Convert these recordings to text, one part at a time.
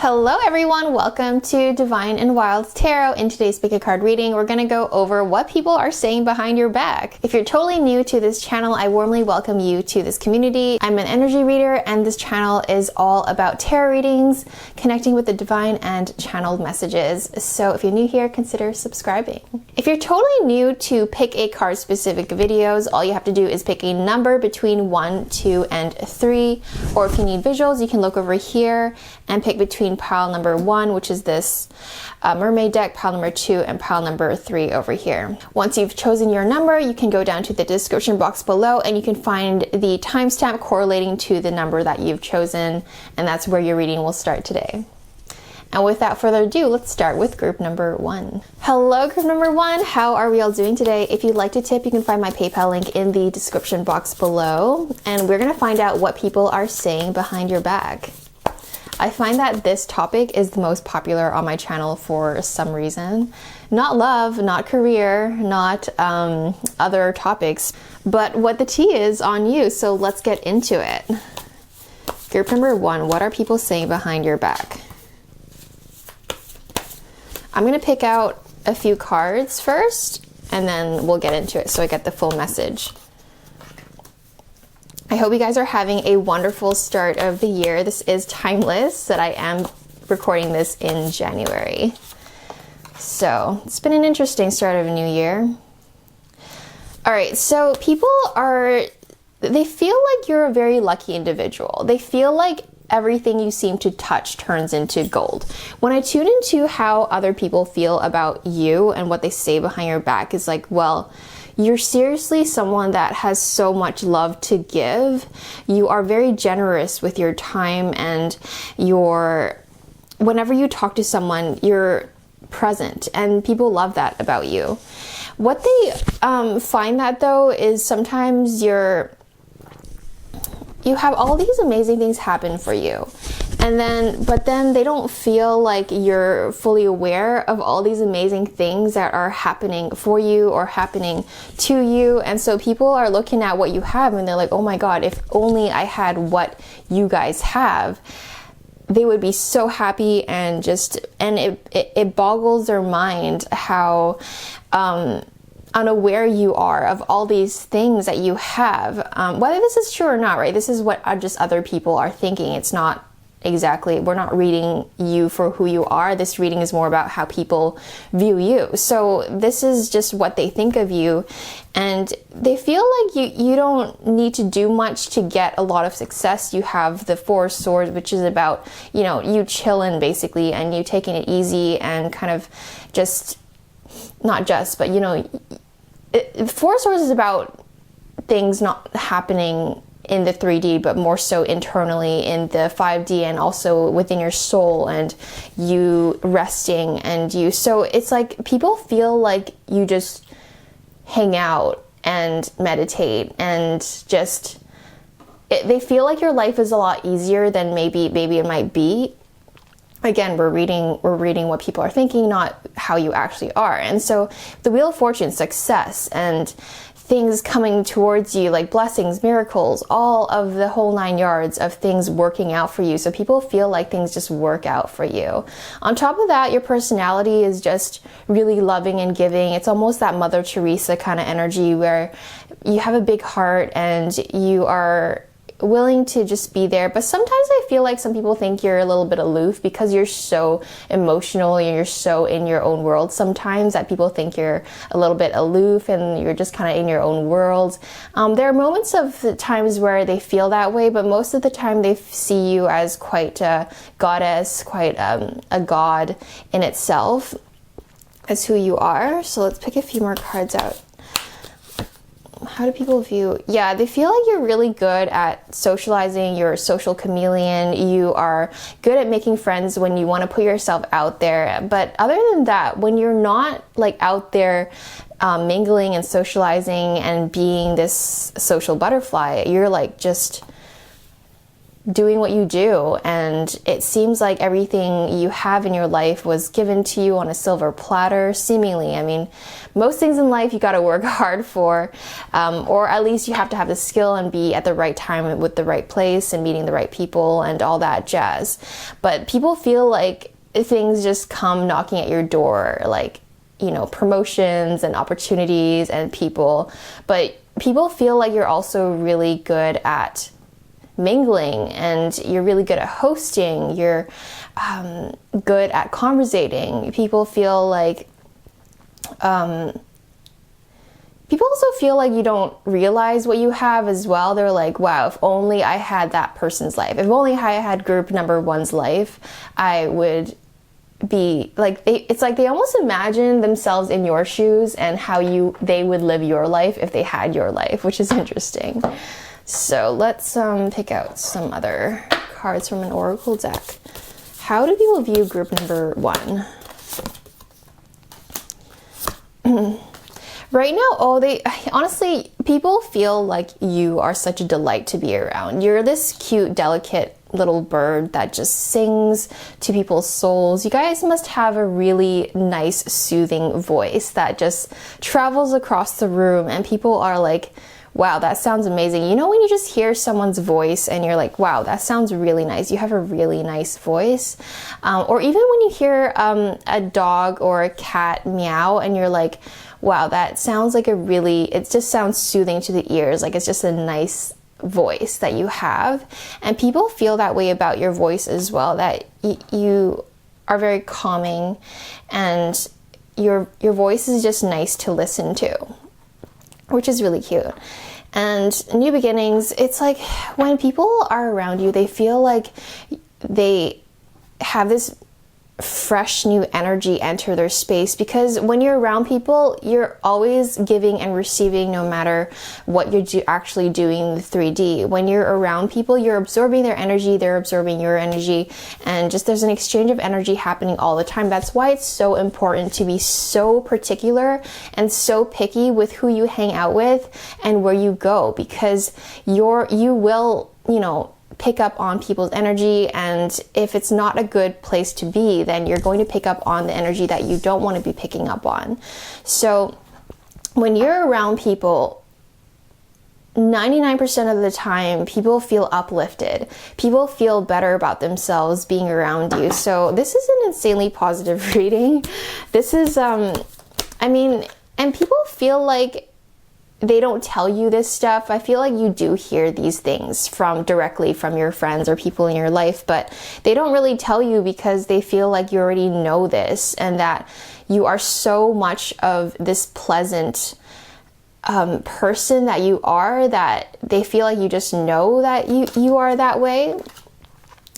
Hello everyone, welcome to Divine and Wild Tarot. In today's pick a card reading, we're going to go over what people are saying behind your back. If you're totally new to this channel, I warmly welcome you to this community. I'm an energy reader and this channel is all about tarot readings, connecting with the divine and channeled messages. So if you're new here, consider subscribing. If you're totally new to pick a card specific videos, all you have to do is pick a number between 1, 2, and 3. Or if you need visuals, you can look over here and pick between pile number 1, which is this mermaid deck, pile number 2, and pile number 3 over here. Once you've chosen your number, you can go down to the description box below and you can find the timestamp correlating to the number that you've chosen, and that's where your reading will start today. And without further ado, let's start with group number 1. Hello, group number 1. How are we all doing today? If you'd like to tip, you can find my PayPal link in the description box below. And we're going to find out what people are saying behind your back. I find that this topic is the most popular on my channel for some reason. Not love, not career, not other topics, but what the tea is on you. So let's get into it. Group number 1, what are people saying behind your back? I'm going to pick out a few cards first, and then we'll get into it so I get the full message. I hope you guys are having a wonderful start of the year. This is timeless, that I am recording this in January. So it's been an interesting start of a new year. All right, so people they feel like you're a very lucky individual. They feel like everything you seem to touch turns into gold. When I tune into how other people feel about you and what they say behind your back is like, well, you're seriously someone that has so much love to give. You are very generous with your time and whenever you talk to someone, you're present, and people love that about you. What they find that though is sometimes you have all these amazing things happen for you, but then they don't feel like you're fully aware of all these amazing things that are happening for you or happening to you. And so people are looking at what you have and they're like, oh my God, if only I had what you guys have, they would be so happy. And it boggles their mind how unaware you are of all these things that you have, whether this is true or not, right? This is what just other people are thinking. It's not exactly, we're not reading you for who you are. This reading is more about how people view you. So this is just what they think of you, and they feel like you don't need to do much to get a lot of success. You have the 4 of Swords, which is about, you chilling basically, and you taking it easy and kind of but 4 of Swords is about things not happening in the 3D, but more so internally in the 5D and also within your soul, and you resting, so it's like people feel like you just hang out and meditate and they feel like your life is a lot easier than maybe it might be. Again, we're reading what people are thinking, not how you actually are. And so the Wheel of Fortune, success and things coming towards you, like blessings, miracles, all of the whole 9 yards of things working out for you. So people feel like things just work out for you. On top of that, your personality is just really loving and giving. It's almost that Mother Teresa kind of energy where you have a big heart and you are willing to just be there. But sometimes I feel like some people think you're a little bit aloof because you're so emotional and you're so in your own world sometimes, that people think you're a little bit aloof and you're just kind of in your own world. There are moments of times where they feel that way, but most of the time they see you as quite a goddess, quite a god in itself, as who you are. So let's pick a few more cards out. How do people view? Yeah, they feel like you're really good at socializing. You're a social chameleon. You are good at making friends when you want to put yourself out there. But other than that, when you're not like out there mingling and socializing and being this social butterfly, you're like just doing what you do, and it seems like everything you have in your life was given to you on a silver platter, seemingly. I mean, most things in life you got to work hard for, or at least you have to have the skill and be at the right time with the right place and meeting the right people and all that jazz. But people feel like things just come knocking at your door, like, you know, promotions and opportunities and people. But people feel like you're also really good at mingling, and you're really good at hosting, you're good at conversating. People feel like people also feel like you don't realize what you have as well. They're like, wow, if only I had that person's life, if only I had group number one's life, I would be like, it's like they almost imagine themselves in your shoes and how they would live your life if they had your life, which is interesting. So let's pick out some other cards from an oracle deck. How do people view group number one? Right now, honestly, people feel like you are such a delight to be around. You're this cute, delicate little bird that just sings to people's souls. You guys must have a really nice, soothing voice that just travels across the room, and people are like, wow, that sounds amazing. You know, when you just hear someone's voice and you're like, wow, that sounds really nice. You have a really nice voice. Or even when you hear a dog or a cat meow and you're like, wow, that sounds like it just sounds soothing to the ears. Like, it's just a nice voice that you have. And people feel that way about your voice as well, that you are very calming and your voice is just nice to listen to, which is really cute. And new beginnings, it's like when people are around you, they feel like they have this fresh new energy enter their space, because when you're around people, you're always giving and receiving no matter what you're actually doing in the 3D. When you're around people, you're absorbing their energy, they're absorbing your energy, and just there's an exchange of energy happening all the time. That's why it's so important to be so particular and so picky with who you hang out with and where you go, because you will, you know, pick up on people's energy, and if it's not a good place to be, then you're going to pick up on the energy that you don't want to be picking up on. So when you're around people, 99% of the time, people feel uplifted. People feel better about themselves being around you. So this is an insanely positive reading. This is, and people feel like they don't tell you this stuff. I feel like you do hear these things directly from your friends or people in your life, but they don't really tell you because they feel like you already know this, and that you are so much of this pleasant person that you are, that they feel like you just know that you are that way.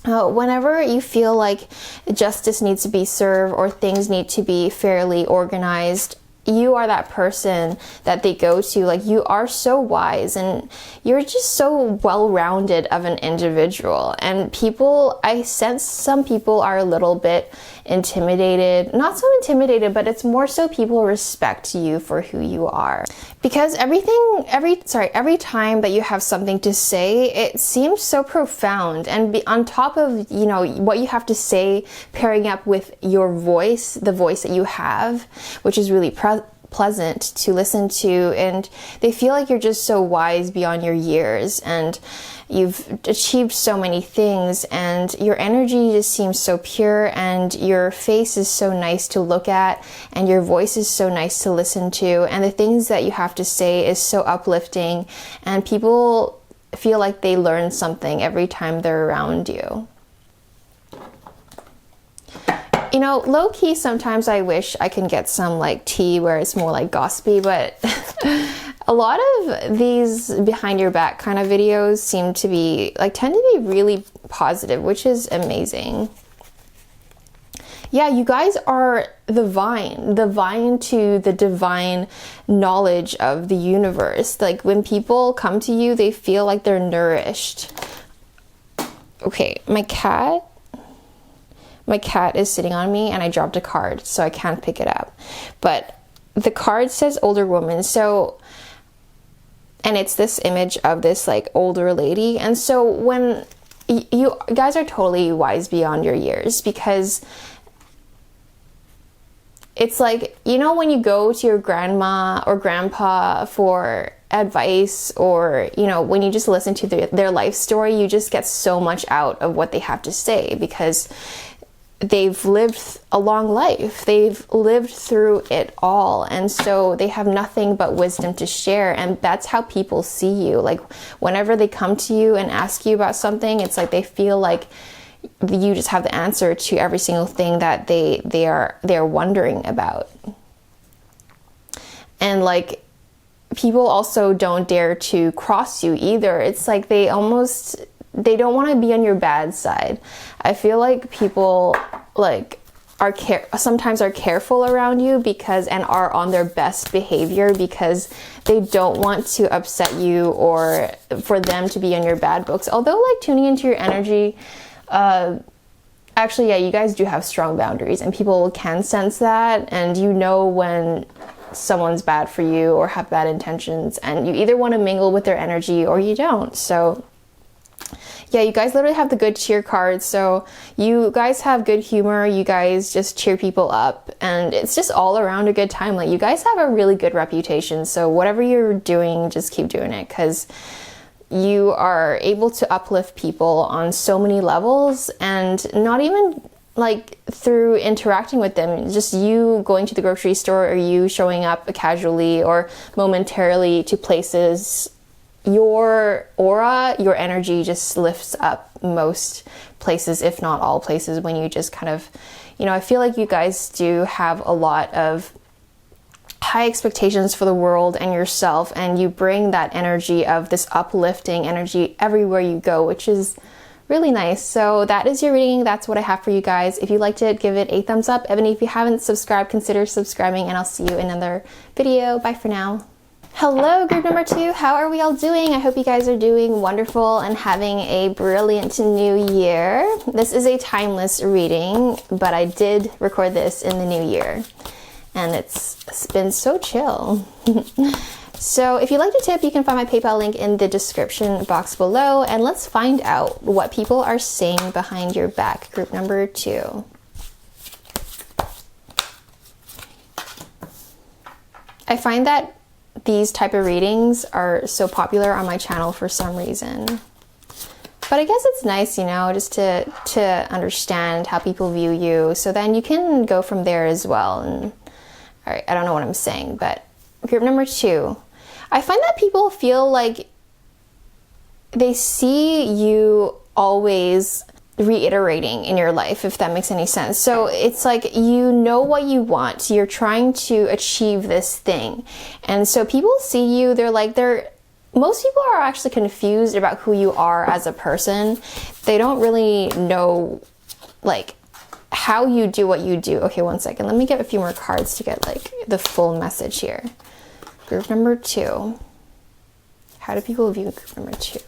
Whenever you feel like justice needs to be served or things need to be fairly organized, you are that person that they go to. Like, you are so wise and you're just so well-rounded of an individual. And I sense some people are a little bit intimidated. Not so intimidated, but it's more so people respect you for who you are. Because every time that you have something to say, it seems so profound. And on top of, you know, what you have to say, pairing up with your voice, the voice that you have, which is really pleasant to listen to, and they feel like you're just so wise beyond your years, and you've achieved so many things, and your energy just seems so pure, and your face is so nice to look at, and your voice is so nice to listen to, and the things that you have to say is so uplifting, and people feel like they learn something every time they're around you. You know, low-key, sometimes I wish I can get some like tea where it's more like gossipy, but a lot of these behind your back kind of videos tend to be really positive, which is amazing. Yeah, you guys are the vine to the divine knowledge of the universe. Like, when people come to you, they feel like they're nourished. Okay, my cat is sitting on me and I dropped a card, so I can't pick it up. But the card says older woman, and it's this image of this like older lady. And so when you guys are totally wise beyond your years, because it's like, you know, when you go to your grandma or grandpa for advice, or, you know, when you just listen to their life story, you just get so much out of what they have to say, because they've lived a long life. They've lived through it all. And so they have nothing but wisdom to share. And that's how people see you. Like, whenever they come to you and ask you about something, it's like they feel like you just have the answer to every single thing that they're wondering about. And like, people also don't dare to cross you either. It's like they don't want to be on your bad side. I feel like people like sometimes are careful around you and are on their best behavior, because they don't want to upset you or for them to be on your bad books. Although, like, tuning into your energy, actually, yeah, you guys do have strong boundaries, and people can sense that, and you know when someone's bad for you or have bad intentions, and you either want to mingle with their energy or you don't. So yeah, you guys literally have the good cheer card. So you guys have good humor. You guys just cheer people up, and it's just all around a good time. Like, you guys have a really good reputation. So whatever you're doing, just keep doing it, because you are able to uplift people on so many levels, and not even like through interacting with them, just you going to the grocery store, or you showing up casually or momentarily to places. Your aura, your energy just lifts up most places, if not all places, when you just kind of, you know, I feel like you guys do have a lot of high expectations for the world and yourself, and you bring that energy of this uplifting energy everywhere you go, which is really nice. So that is your reading. That's what I have for you guys. If you liked it, give it a thumbs up. And if you haven't subscribed, consider subscribing, and I'll see you in another video. Bye for now. Hello, group number 2. How are we all doing? I hope you guys are doing wonderful and having a brilliant new year. This is a timeless reading, but I did record this in the new year, and it's been so chill. So if you'd like to tip, you can find my PayPal link in the description box below, and let's find out what people are saying behind your back, group number 2. I find that these type of readings are so popular on my channel for some reason. But I guess it's nice, you know, just to understand how people view you, so then you can go from there as well. And all right, I don't know what I'm saying, but group number 2. I find that people feel like they see you always reiterating in your life, if that makes any sense. So it's like, you know what you want, you're trying to achieve this thing, and so people see you, most people are actually confused about who you are as a person. They don't really know like how you do what you do. Okay, one second, let me get a few more cards to get like the full message here. Group number 2. How do people view group number 2?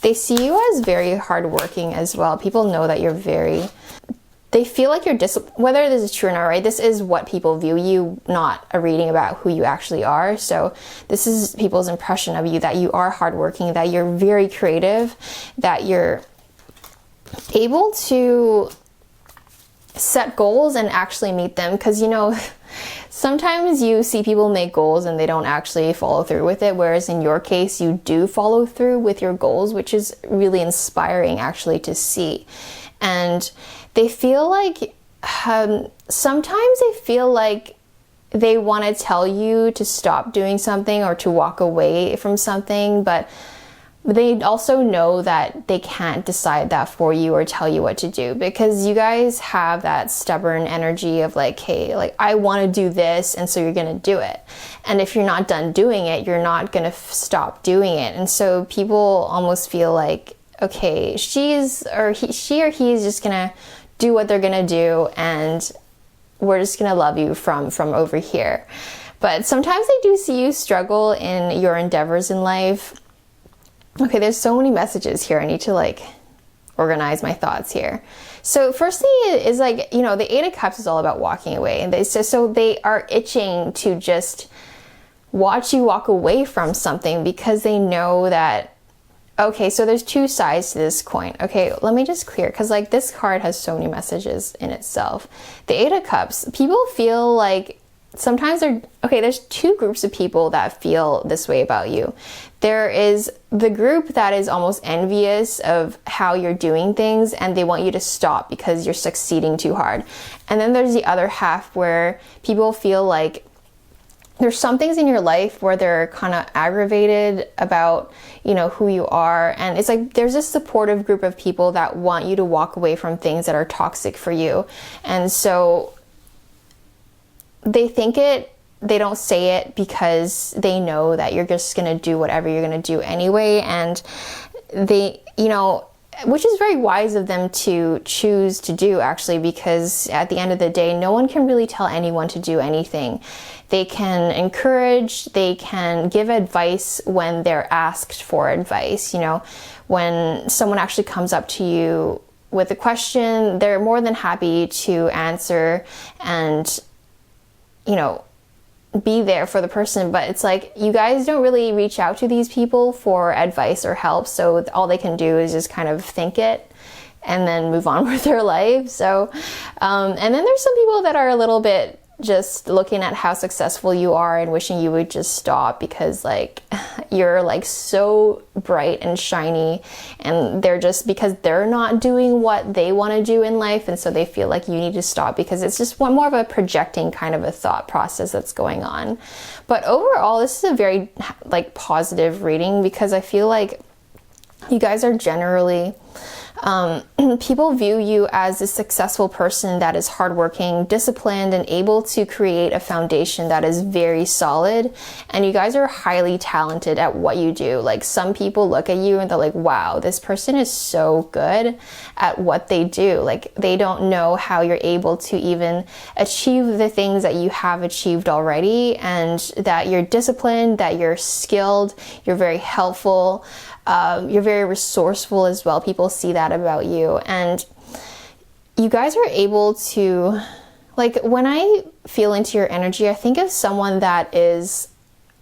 They see you as very hardworking as well. People know that they feel like you're whether this is true or not, right? This is what people view you, not a reading about who you actually are. So this is people's impression of you, that you are hardworking, that you're very creative, that you're able to set goals and actually meet them. Because, you know, sometimes you see people make goals and they don't actually follow through with it, whereas in your case, you do follow through with your goals, which is really inspiring actually to see. And they feel like, sometimes they feel like they want to tell you to stop doing something or to walk away from something, but they also know that they can't decide that for you or tell you what to do, because you guys have that stubborn energy of like, hey, like, I want to do this, and so you're going to do it. And if you're not done doing it, you're not going to stop doing it. And so people almost feel like, okay, she or he is just going to do what they're going to do, and we're just going to love you from over here. But sometimes they do see you struggle in your endeavors in life. Okay, there's so many messages here. I need to like organize my thoughts here. So first thing is like, you know, the 8 of Cups is all about walking away, and so they are itching to just watch you walk away from something, because they know that Okay, so there's two sides to this coin. Okay, let me just clear, because like this card has so many messages in itself. The Eight of Cups, people feel like sometimes there's two groups of people that feel this way about you. There is the group that is almost envious of how you're doing things and they want you to stop because you're succeeding too hard. And then there's the other half where people feel like there's some things in your life where they're kind of aggravated about, you know, who you are. And it's like there's a supportive group of people that want you to walk away from things that are toxic for you. And so they think it, they don't say it because they know that you're just going to do whatever you're going to do anyway. And they, you know, which is very wise of them to choose to do, actually, because at the end of the day, no one can really tell anyone to do anything. They can encourage, they can give advice when they're asked for advice. You know, when someone actually comes up to you with a question, they're more than happy to answer and, you know, be there for the person. But it's like you guys don't really reach out to these people for advice or help, so all they can do is just kind of think it and then move on with their life. So and then there's some people that are a little bit just looking at how successful you are and wishing you would just stop because like you're like so bright and shiny, and they're just, because they're not doing what they want to do in life, and so they feel like you need to stop because it's just more of a projecting kind of a thought process that's going on. But overall, this is a very like positive reading because I feel like you guys are generally people view you as a successful person that is hardworking, disciplined, and able to create a foundation that is very solid. And you guys are highly talented at what you do. Like some people look at you and they're like, wow, this person is so good at what they do. Like they don't know how you're able to even achieve the things that you have achieved already, and that you're disciplined, that you're skilled, you're very helpful. You're very resourceful as well. People see that about you. And you guys are able to, like, when I feel into your energy, I think of someone that is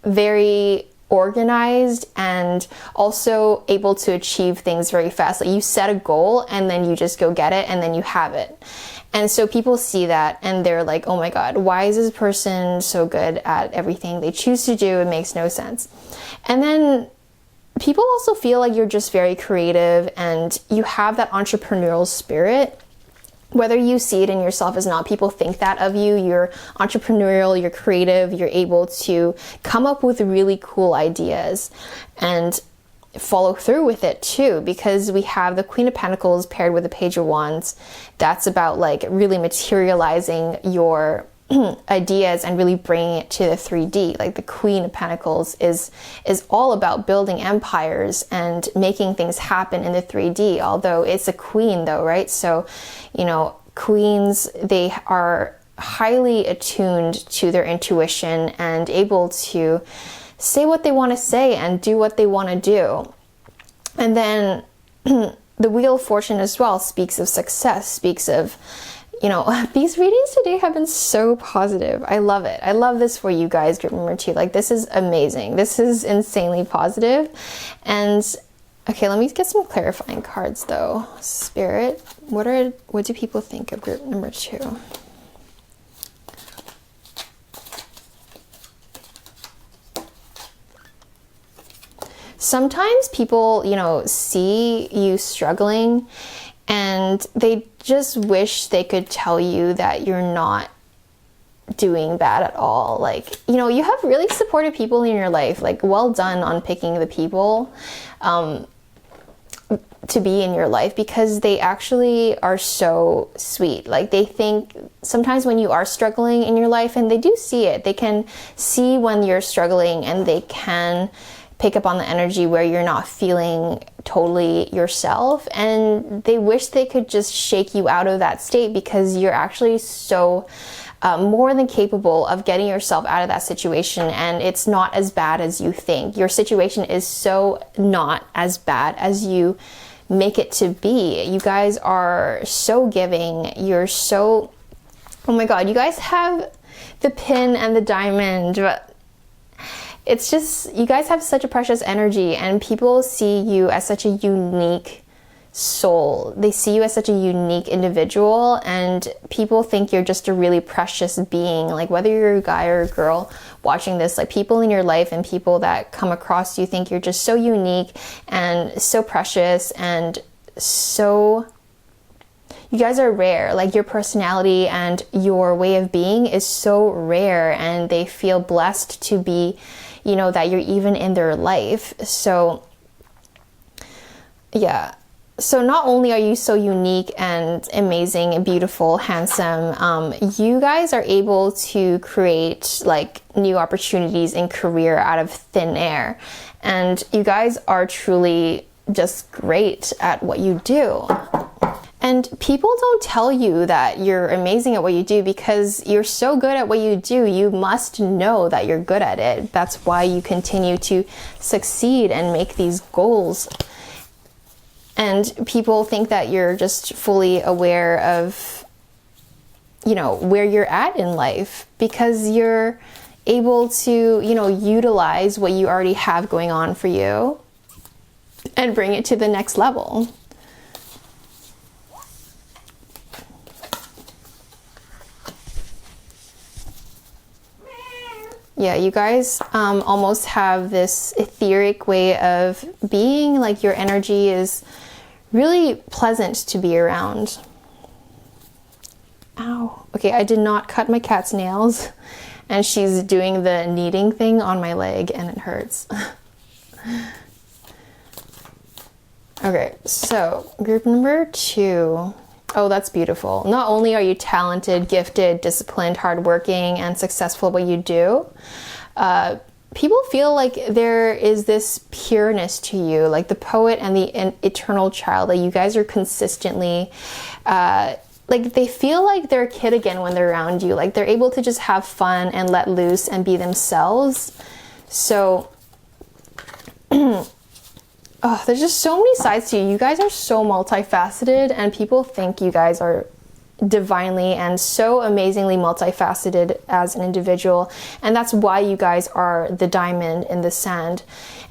very organized and also able to achieve things very fast. Like you set a goal and then you just go get it and then you have it. And so people see that and they're like, oh my God, why is this person so good at everything they choose to do? It makes no sense. And then people also feel like you're just very creative and you have that entrepreneurial spirit. Whether you see it in yourself as not, people think that of you. You're entrepreneurial, you're creative, you're able to come up with really cool ideas and follow through with it too, because we have the Queen of Pentacles paired with the Page of Wands. That's about like really materializing your ideas and really bringing it to the 3D. Like the Queen of Pentacles is all about building empires and making things happen in the 3D, although it's a queen though, right? So, you know, queens, they are highly attuned to their intuition and able to say what they want to say and do what they want to do. And then the Wheel of Fortune as well speaks of success, speaks of, you know, these readings today have been so positive. I love it. I love this for you guys, group number 2. Like, this is amazing. This is insanely positive. And, okay, let me get some clarifying cards, though. Spirit, what do people think of group number 2? Sometimes people, you know, see you struggling and they just wish they could tell you that you're not doing bad at all. Like, you know, you have really supportive people in your life. Like, well done on picking the people to be in your life, because they actually are so sweet. Like, they think sometimes when you are struggling in your life, and they do see it, they can see when you're struggling and they can pick up on the energy where you're not feeling totally yourself, and they wish they could just shake you out of that state, because you're actually so more than capable of getting yourself out of that situation, and it's not as bad as you think. Your situation is so not as bad as you make it to be. You guys are so giving. You're so, oh my God, you guys have the pin and the diamond, but it's just, you guys have such a precious energy, and people see you as such a unique soul. They see you as such a unique individual, and people think you're just a really precious being. Like, whether you're a guy or a girl watching this, like, people in your life and people that come across you think you're just so unique and so precious, and so, you guys are rare. Like, your personality and your way of being is so rare, and they feel blessed to be, you know, that you're even in their life. So yeah. So not only are you so unique and amazing and beautiful, handsome, you guys are able to create like new opportunities in career out of thin air. And you guys are truly just great at what you do. And people don't tell you that you're amazing at what you do because you're so good at what you do. You must know that you're good at it. That's why you continue to succeed and make these goals. And people think that you're just fully aware of, you know, where you're at in life because you're able to, you know, utilize what you already have going on for you and bring it to the next level. Yeah, you guys almost have this etheric way of being. Like, your energy is really pleasant to be around. Ow. Okay, I did not cut my cat's nails, and she's doing the kneading thing on my leg, and it hurts. Okay, so group number 2. Oh, that's beautiful. Not only are you talented, gifted, disciplined, hardworking, and successful at what you do, people feel like there is this pureness to you, like the poet and the eternal child. Like, you guys are consistently, like, they feel like they're a kid again when they're around you. Like, they're able to just have fun and let loose and be themselves. So, oh, there's just so many sides to you. You guys are so multifaceted, and people think you guys are divinely and so amazingly multifaceted as an individual, and that's why you guys are the diamond in the sand,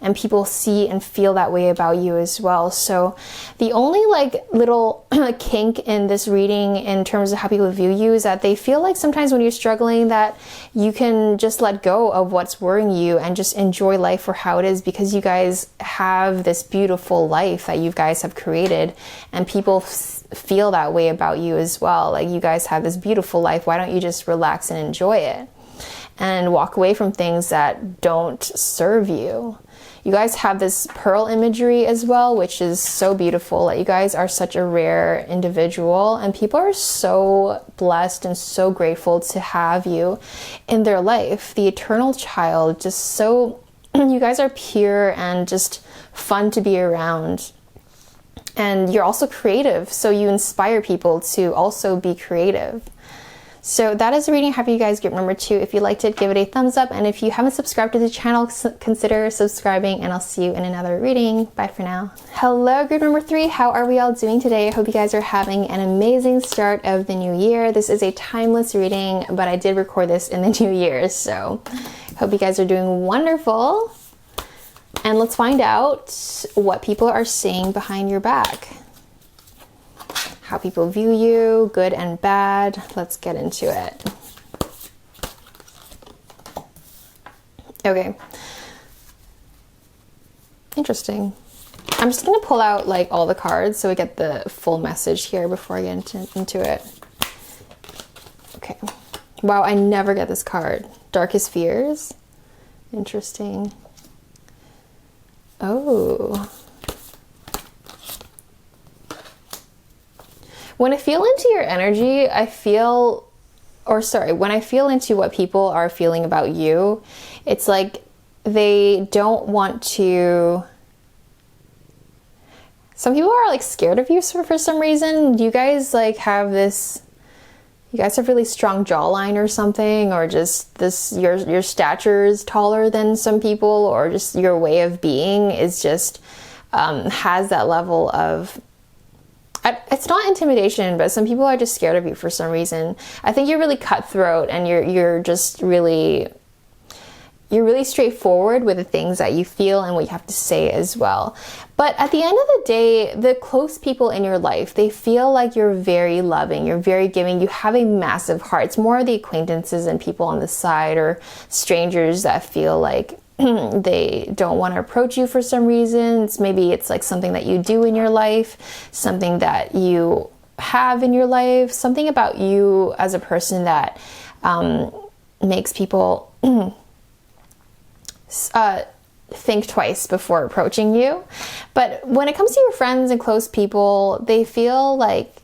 and people see and feel that way about you as well. So the only like little kink in this reading in terms of how people view you is that they feel like sometimes when you're struggling that you can just let go of what's worrying you and just enjoy life for how it is, because you guys have this beautiful life that you guys have created, and people feel that way about you as well. Like, you guys have this beautiful life. Why don't you just relax and enjoy it and walk away from things that don't serve you? You guys have this pearl imagery as well, which is so beautiful. Like, you guys are such a rare individual, and people are so blessed and so grateful to have you in their life. The eternal child, just so, you guys are pure and just fun to be around. And you're also creative, so you inspire people to also be creative. So that is the reading. Happy you guys group number 2. If you liked it, give it a thumbs up. And if you haven't subscribed to the channel, consider subscribing, and I'll see you in another reading. Bye for now. Hello, group number 3. How are we all doing today? I hope you guys are having an amazing start of the new year. This is a timeless reading, but I did record this in the new year, so hope you guys are doing wonderful. And let's find out what people are saying behind your back. How people view you, good and bad. Let's get into it. Okay. Interesting. I'm just going to pull out like all the cards so we get the full message here before I get into it. Okay. Wow, I never get this card. Darkest Fears. Interesting. Oh. When I feel into your energy, when I feel into what people are feeling about you, it's like they don't want to. Some people are like scared of you for some reason. Do you guys like have this? You guys have really strong jawline or something, or just this, your stature is taller than some people, or just your way of being is just has that level of, it's not intimidation, but some people are just scared of you for some reason. I think you're really cutthroat, and you're just really, you're really straightforward with the things that you feel and what you have to say as well. But at the end of the day, the close people in your life, they feel like you're very loving, you're very giving, you have a massive heart. It's more the acquaintances and people on the side or strangers that feel like they don't want to approach you for some reasons. Maybe it's like something that you do in your life, something that you have in your life, something about you as a person that makes people think twice before approaching you. But when it comes to your friends and close people, they feel like,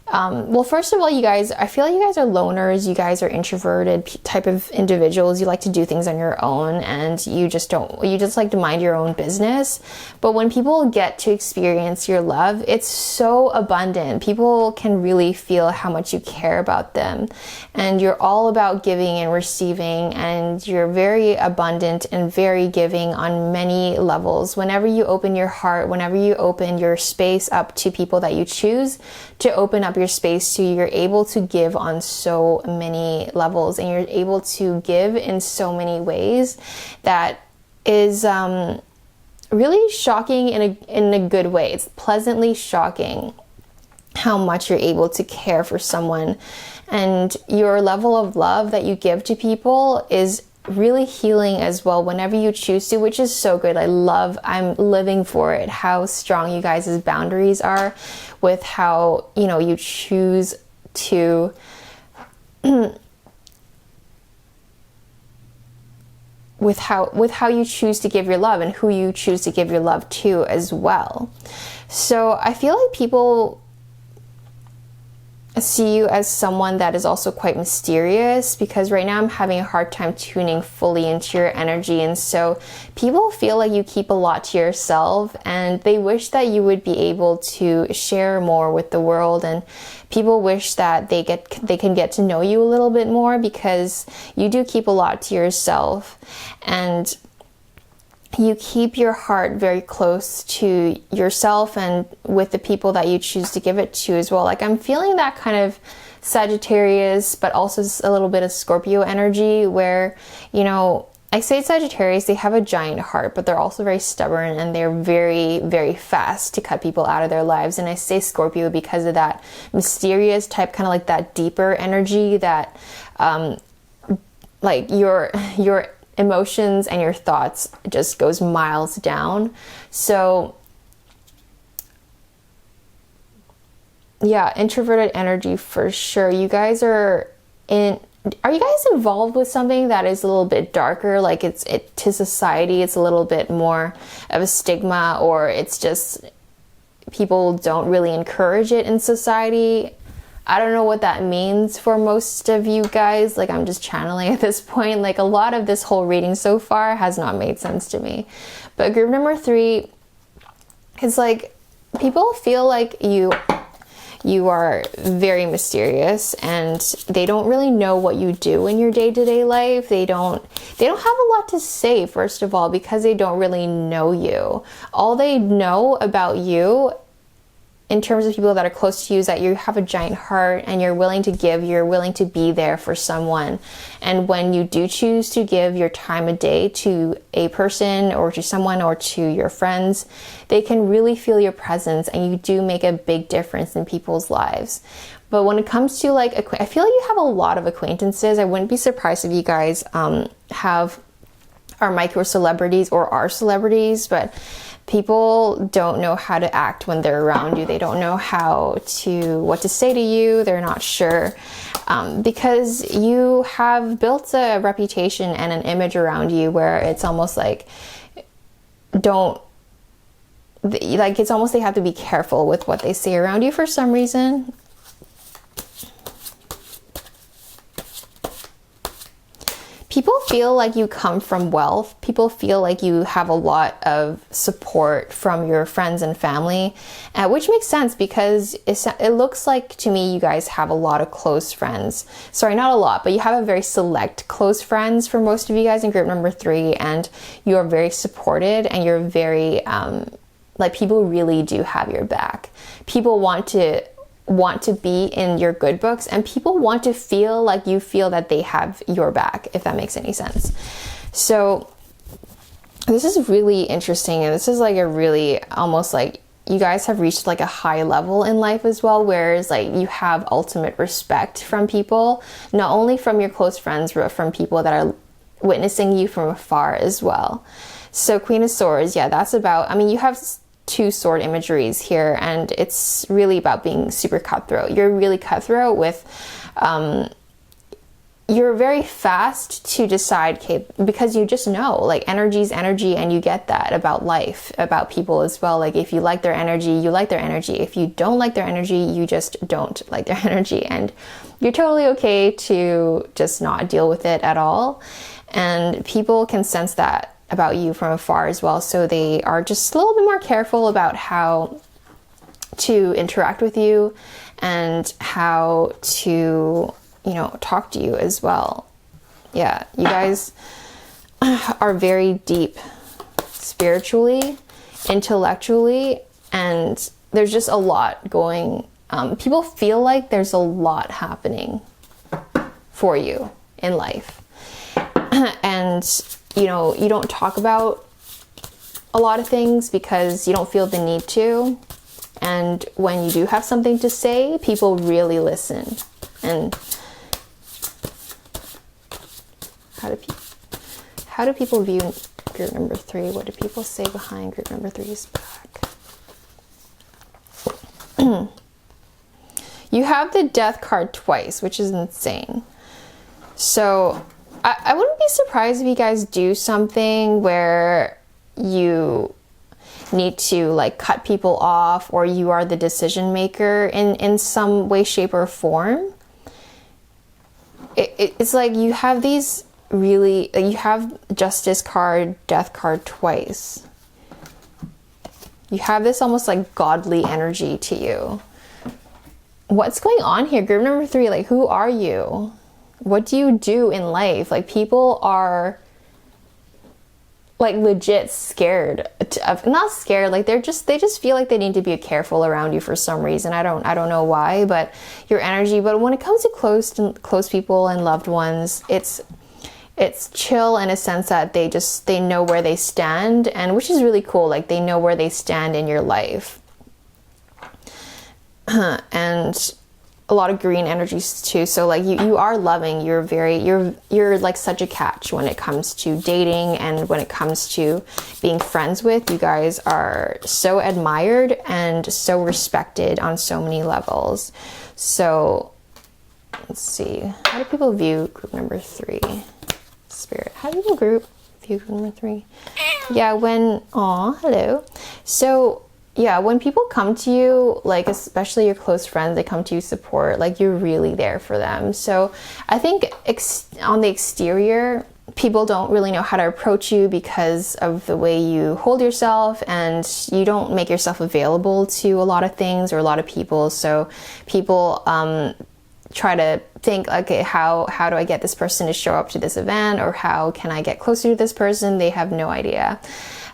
well, first of all, you guys, I feel like you guys are loners. You guys are introverted type of individuals. You like to do things on your own, and you just like to mind your own business. But when people get to experience your love, it's so abundant. People can really feel how much you care about them, and you're all about giving and receiving, and you're very abundant and very giving on many levels. Whenever you open your heart, whenever you open your space up to people that you choose to open up your space to, you're able to give on so many levels, and you're able to give in so many ways that is really shocking in a good way. It's pleasantly shocking how much you're able to care for someone, and your level of love that you give to people is really healing as well whenever you choose to, which is so good. I'm living for it, how strong you guys' boundaries are with how, you know, you choose to with how you choose to give your love and who you choose to give your love to as well. So I feel like people see you as someone that is also quite mysterious, because right now I'm having a hard time tuning fully into your energy, and so people feel like you keep a lot to yourself, and they wish that you would be able to share more with the world, and people wish that they can get to know you a little bit more, because you do keep a lot to yourself, and you keep your heart very close to yourself and with the people that you choose to give it to as well. Like, I'm feeling that kind of Sagittarius, but also a little bit of Scorpio energy where, you know, I say Sagittarius, they have a giant heart, but they're also very stubborn, and they're very, very fast to cut people out of their lives. And I say Scorpio because of that mysterious type, kind of like that deeper energy that, like your emotions and your thoughts just goes miles down. So yeah, introverted energy for sure. You guys are you guys involved with something that is a little bit darker, like to society it's a little bit more of a stigma, or it's just people don't really encourage it in society? I don't know what that means for most of you guys. Like, I'm just channeling at this point. Like, a lot of this whole reading so far has not made sense to me. But group number 3 is like, people feel like you are very mysterious, and they don't really know what you do in your day-to-day life. They don't have a lot to say, first of all, because they don't really know you. All they know about you in terms of people that are close to you is that you have a giant heart, and you're willing to give, you're willing to be there for someone. And when you do choose to give your time of day to a person or to someone or to your friends, they can really feel your presence, and you do make a big difference in people's lives. But when it comes to like, I feel like you have a lot of acquaintances. I wouldn't be surprised if you guys are micro celebrities or are celebrities, but people don't know how to act when they're around you. They don't know what to say to you. They're not sure, because you have built a reputation and an image around you where it's almost like it's almost they have to be careful with what they say around you for some reason. People feel like you come from wealth. People feel like you have a lot of support from your friends and family, which makes sense because it looks like to me you guys have a lot of close friends. Sorry, not a lot, but you have a very select close friends for most of you guys in group number 3, and you are very supported, and you're very, like, people really do have your back. People want to be in your good books, and people want to feel like you feel that they have your back, if that makes any sense. So this is really interesting, and this is like a really almost like you guys have reached like a high level in life as well, whereas like you have ultimate respect from people, not only from your close friends, but from people that are witnessing you from afar as well. So Queen of Swords, yeah, that's about, I mean, you have two sword imageries here, and it's really about being super cutthroat. You're really cutthroat with, you're very fast to decide, okay, because you just know, like, energy's energy, and you get that about life, about people as well. Like, if you like their energy, you like their energy. If you don't like their energy, you just don't like their energy, and you're totally okay to just not deal with it at all. And people can sense that about you from afar as well, so they are just a little bit more careful about how to interact with you and how to, you know, talk to you as well. Yeah, you guys are very deep spiritually, intellectually, and there's just a lot going, people feel like there's a lot happening for you in life. And, you know, you don't talk about a lot of things because you don't feel the need to. And when you do have something to say, people really listen. And how do people view group number 3? What do people say behind group number 3's back? You have the Death card twice, which is insane. So I wouldn't be surprised if you guys do something where you need to like cut people off, or you are the decision maker in some way, shape, or form. It's like you have these really, you have Justice card, Death card twice. You have this almost like godly energy to you. What's going on here? Group number 3, like, who are you? What do you do in life? Like, people are like legit scared of, not scared, like they just feel like they need to be careful around you for some reason. I don't know why, but your energy. But when it comes to close people and loved ones, it's chill in a sense that they know where they stand, and which is really cool. Like, they know where they stand in your life. And a lot of green energies too. So like you are loving, you're like such a catch when it comes to dating, and when it comes to being friends with. You guys are so admired and so respected on so many levels. So let's see, how do people view group number 3? Spirit, how do people view group number 3? Yeah, when, aw, hello. So yeah, when people come to you, like especially your close friends, they come to you support, like you're really there for them. So I think on the exterior, people don't really know how to approach you because of the way you hold yourself, and you don't make yourself available to a lot of things or a lot of people. So people try to think, okay, how do I get this person to show up to this event, or how can I get closer to this person? They have no idea.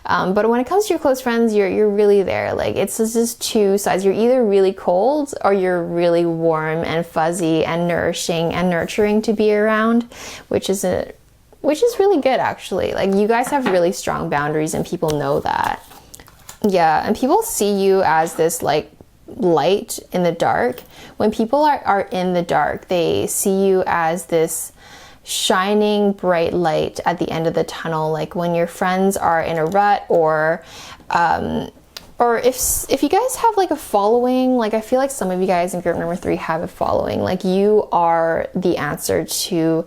But when it comes to your close friends, you're really there. Like, it's just two sides. You're either really cold, or you're really warm and fuzzy and nourishing and nurturing to be around, which is really good, actually. Like, you guys have really strong boundaries, and people know that. Yeah, and people see you as this like light in the dark. When people are in the dark, they see you as this shining bright light at the end of the tunnel. Like when your friends are in a rut, or if you guys have like a following, like I feel like some of you guys in group number 3 have a following. Like, you are the answer to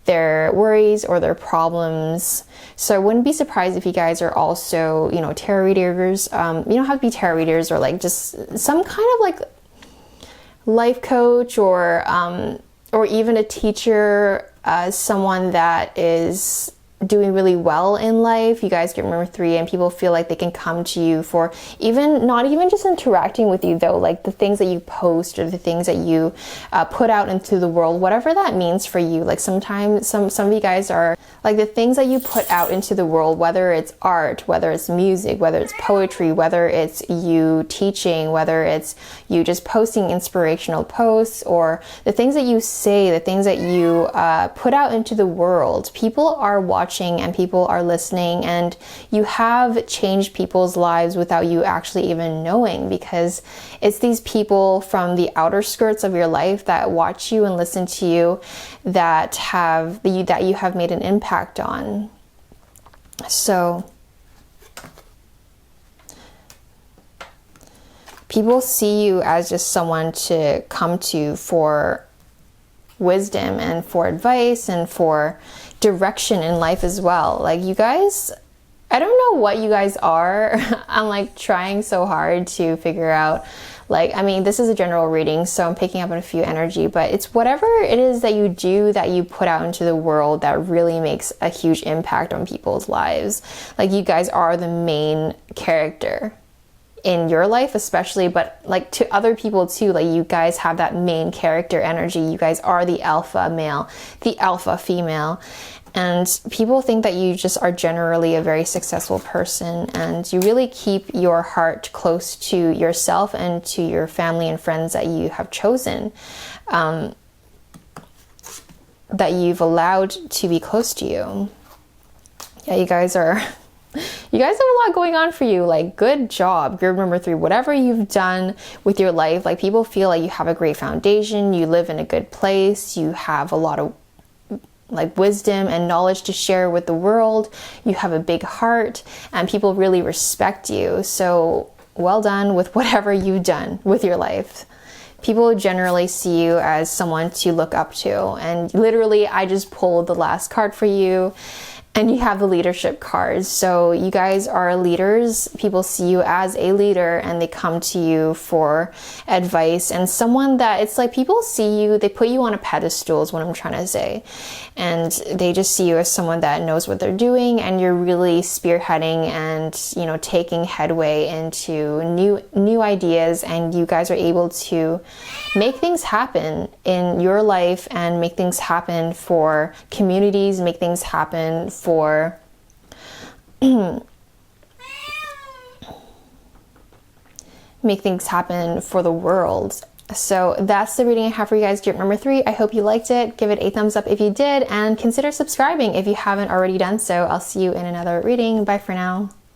their worries or their problems. So I wouldn't be surprised if you guys are also, you know, tarot readers. You don't have to be tarot readers, or like just some kind of like life coach, or even a teacher, someone that is doing really well in life. You guys get number 3, and people feel like they can come to you for not even just interacting with you though, like the things that you post or the things that you put out into the world, whatever that means for you. Like sometimes some of you guys are like the things that you put out into the world, whether it's art, whether it's music, whether it's poetry, whether it's you teaching, whether it's you just posting inspirational posts, or the things that you say, the things that you put out into the world. People are watching watching and people are listening, and you have changed people's lives without you actually even knowing, because it's these people from the outer skirts of your life that watch you and listen to you that you have made an impact on. So people see you as just someone to come to for wisdom and for advice and for direction in life as well. Like, you guys, I don't know what you guys are. I'm like trying so hard to figure out, like, I mean, this is a general reading, so I'm picking up on a few energy, but it's whatever it is that you do, that you put out into the world, that really makes a huge impact on people's lives. Like, you guys are the main character in your life especially, but like to other people too. Like, you guys have that main character energy. You guys are the alpha male, the alpha female, and people think that you just are generally a very successful person, and you really keep your heart close to yourself and to your family and friends that you have chosen, that you've allowed to be close to you. Yeah, you guys have a lot going on for you. Like, good job, group number 3. Whatever you've done with your life, like, people feel like you have a great foundation, you live in a good place, you have a lot of like wisdom and knowledge to share with the world, you have a big heart, and people really respect you. So well done with whatever you've done with your life. People generally see you as someone to look up to, and literally I just pulled the last card for you, and you have the leadership cards. So you guys are leaders. People see you as a leader, and they come to you for advice, and someone that it's like people see you, they put you on a pedestal is what I'm trying to say. And they just see you as someone that knows what they're doing, and you're really spearheading and, you know, taking headway into new ideas, and you guys are able to make things happen in your life and make things happen for communities, make things happen for make things happen for the world. So that's the reading I have for you guys, group number 3. I hope you liked it. Give it a thumbs up if you did, and consider subscribing if you haven't already done so. I'll see you in another reading. Bye for now.